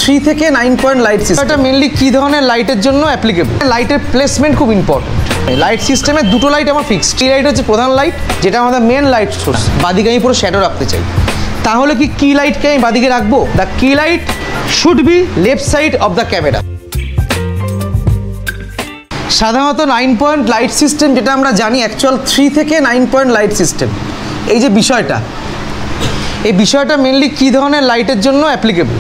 3 থেকে 9 point light system. এটা mainly কী ধরনের লাইটের জন্য অ্যাপ্লিকেবল? লাইটের প্লেসমেন্ট খুব ইম্পর্টেন্ট। লাইট সিস্টেমে দুটো লাইট আমার ফিক্সড। এই লাইট হচ্ছে প্রধান লাইট, যেটা আমাদের মেন লাইট সোর্স। বাদিকে আমি পুরো শ্যাডো রাখতে চাই, তাহলে কি লাইটকে আমি বাদিকে রাখবো? দ্য কি light should be left side of the camera. সাধারণত 9 পয়েন্ট লাইট সিস্টেম যেটা আমরা জানি, অ্যাকচুয়াল 3 থেকে 9 পয়েন্ট লাইট সিস্টেম। এই যে বিষয়টা, এই বিষয়টা মেনলি কী ধরনের লাইটের জন্য অ্যাপ্লিকেবল?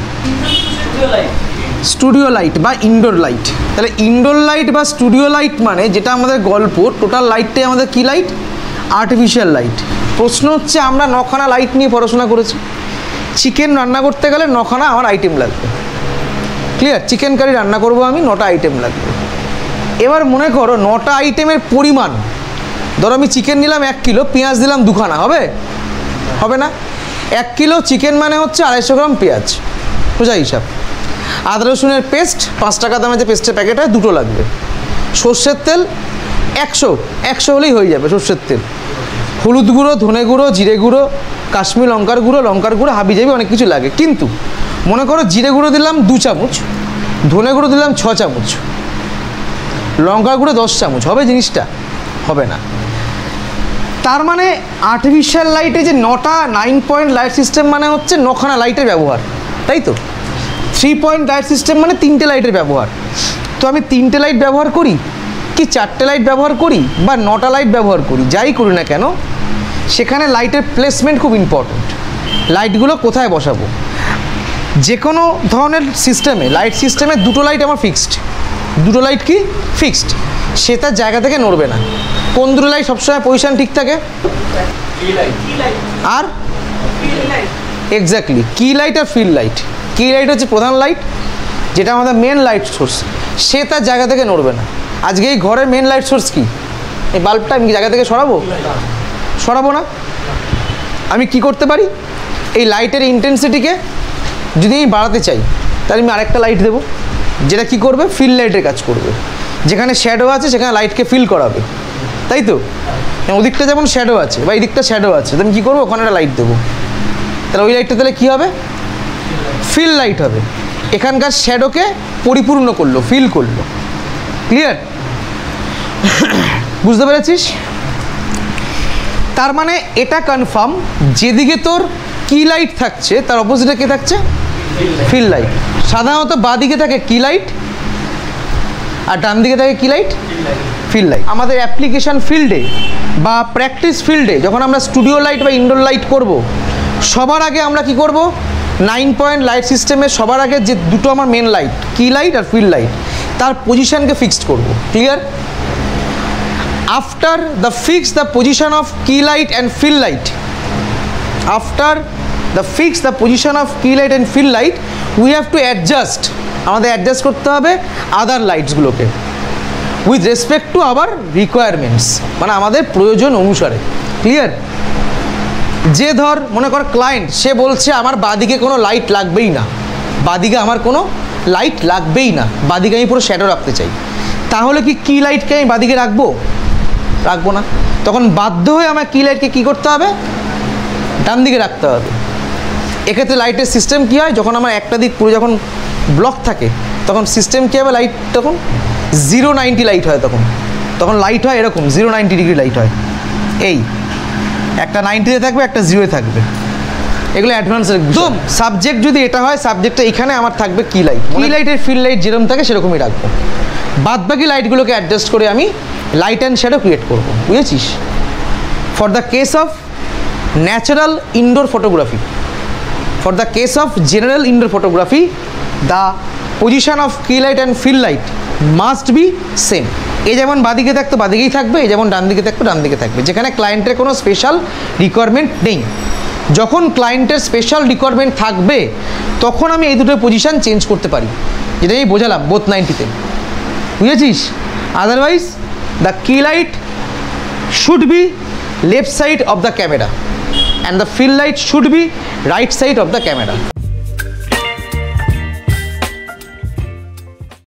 স্টুডিও লাইট বা ইনডোর লাইট। তাহলে ইনডোর লাইট বা স্টুডিও লাইট মানে যেটা আমাদের গল্প, টোটাল লাইটটাই আমাদের কী লাইট? Artificial light. প্রশ্ন হচ্ছে, আমরা 9খানা লাইট নিয়ে পড়াশোনা করেছি। চিকেন রান্না করতে গেলে 9খানা আমার আইটেম লাগবে। ক্লিয়ার? চিকেন কারি রান্না করবো আমি, 9টা আইটেম লাগবে। এবার মনে করো 9টা আইটেমের পরিমাণ, ধরো আমি চিকেন নিলাম 1 কিলো, পেঁয়াজ দিলাম 2খানা, হবে? হবে না। 1 কিলো চিকেন মানে হচ্ছে 250 গ্রাম পেঁয়াজ, সোজা হিসাব। আদা রসুনের পেস্ট 5 টাকা দামের যে পেস্টের প্যাকেট হয়, 2টো লাগবে। সর্ষের তেল 100 হলেই হয়ে যাবে সর্ষের তেল। হলুদ গুঁড়ো, ধনে গুঁড়ো, জিরে গুঁড়ো, কাশ্মীর লঙ্কার গুঁড়ো, হাবি জাবি অনেক কিছু লাগে। কিন্তু মনে করো জিরে গুঁড়ো দিলাম 2 চামচ, ধনে গুঁড়ো দিলাম 6 চামচ, লঙ্কার গুঁড়ো 10 চামচ, হবে জিনিসটা? হবে না। তার মানে আর্টিফিশিয়াল লাইটে যে 9টা 9 পয়েন্ট লাইট সিস্টেম মানে হচ্ছে 9খানা লাইটের ব্যবহার, তাই তো? 3 পয়েন্ট লাইট সিস্টেম মানে 3টে লাইটের ব্যবহার। তো আমি 3টে লাইট ব্যবহার করি কি 4টে লাইট ব্যবহার করি বা 9টা লাইট ব্যবহার করি, যাই করি না কেন, সেখানে লাইটের প্লেসমেন্ট খুব ইম্পর্ট্যান্ট। লাইটগুলো কোথায় বসাবো? যে কোনো ধরনের সিস্টেমে, লাইট সিস্টেমে 2টো লাইট আমার ফিক্সড। 2টো লাইট কি ফিক্সড, সে তার জায়গা থেকে নড়বে না। কোন 2টো লাইট সবসময় পজিশন ঠিক থাকে? আর এক্স্যাক্টলি কি লাইট আর ফিল্ড লাইট। কি লাইট হচ্ছে প্রধান লাইট, যেটা আমাদের মেন লাইট সোর্স, সে তার জায়গা থেকে নড়বে না। আজকে এই ঘরের মেন লাইট সোর্স কি? এই বাল্বটা আমি জায়গা থেকে সরাবো না। আমি কি করতে পারি? এই লাইটের ইন্টেন্সিটিকে যদি আমি বাড়াতে চাই, তাহলে আমি আরেকটা লাইট দেবো, যেটা কি করবে? ফিল্ড লাইটের কাজ করবে। যেখানে শ্যাডো আছে সেখানে লাইটকে ফিল করাবে, তাই তো? ওদিকটা যেমন শ্যাডো আছে বা এদিকটা শ্যাডো আছে, তো আমি কী করবো? ওখানে একটা লাইট দেবো। তাহলে ওই লাইটটা তাহলে কী হবে? ফিল লাইট হবে। এখানকার শ্যাডোকে পরিপূর্ণ করলো, ফিল করলো। ক্লিয়ার? বুঝতে পেরেছিস? তার মানে এটা কনফার্ম, যেদিকে তোর কি লাইট থাকছে তার অপোজিটে কে থাকছে? Fill light. সাধারণত বাঁদিকে থাকে কি লাইট আর ডান দিকে থাকে কি লাইট? Field light. আমাদের অ্যাপ্লিকেশান ফিল্ডে বা প্র্যাকটিস ফিল্ডে যখন আমরা স্টুডিও লাইট বা ইনডোর লাইট করব, সবার আগে আমরা কি করব? 9 পয়েন্ট লাইট সিস্টেমে সবার আগে যে দুটো আমার মেন লাইট, কি লাইট আর ফিল্ড লাইট, তার পজিশানকে ফিক্সড করব। Clear? After the fix the position of key light and field light, after the fix the position of key light and field light, we have to adjust. আমাদের adjust করতে হবে other লাইটসগুলোকে with respect to our requirements, মানে আমাদের প্রয়োজন অনুসারে। Clear? যে ধর মনে কর ক্লায়েন্ট, সে বলছে আমার বাদিকে কোনো লাইট লাগবেই না, বাদিকে আমার কোনো লাইট লাগবেই না, বাদিকে আমি পুরো শ্যাডো রাখতে চাই, তাহলে কি লাইটকে আমি বাদিকে রাখবো না। তখন বাধ্য হয়ে আমার কি লাইটকে কী করতে হবে? ডান দিকে রাখতে হবে। এক্ষেত্রে লাইটের সিস্টেম কী হয়? যখন আমার একটা দিক পুরো যখন ব্লক থাকে, তখন সিস্টেম কী হবে? লাইট তখন 0-90 লাইট হয়। তখন লাইট হয় এরকম 0-90 ডিগ্রি লাইট হয়। এই একটা 90-তে থাকবে, একটা 0-এ থাকবে। এগুলো অ্যাডভান্সের একদম। সাবজেক্ট যদি এটা হয়, সাবজেক্টটা এখানে আমার থাকবে কি লাইট। কি লাইটের ফিল্ড লাইট যেরকম থাকে সেরকমই রাখবো। বাদবাকি লাইটগুলোকে অ্যাডজাস্ট করে আমি লাইট অ্যান্ড শ্যাডো ক্রিয়েট করবো। বুঝেছিস? For the case of natural indoor photography, for the case of general indoor photography, the position of key light and fill light must be same. এই যেমন বাদিকে থাকতো বাদিকেই থাকবে, এই যেমন ডান দিকে থাকতো ডান দিকে থাকবে, যেখানে ক্লায়েন্টের কোনো স্পেশাল রিকোয়ারমেন্ট নেই। যখন ক্লায়েন্টের স্পেশাল রিকোয়ারমেন্ট থাকবে, তখন আমি এই দুটোর পজিশান চেঞ্জ করতে পারি, যেটা আমি বোঝালাম বোথ 90-তে। বুঝেছিস? আদারওয়াইজ দ্য কি light should be left side of the camera and the fill light should be right side of the camera.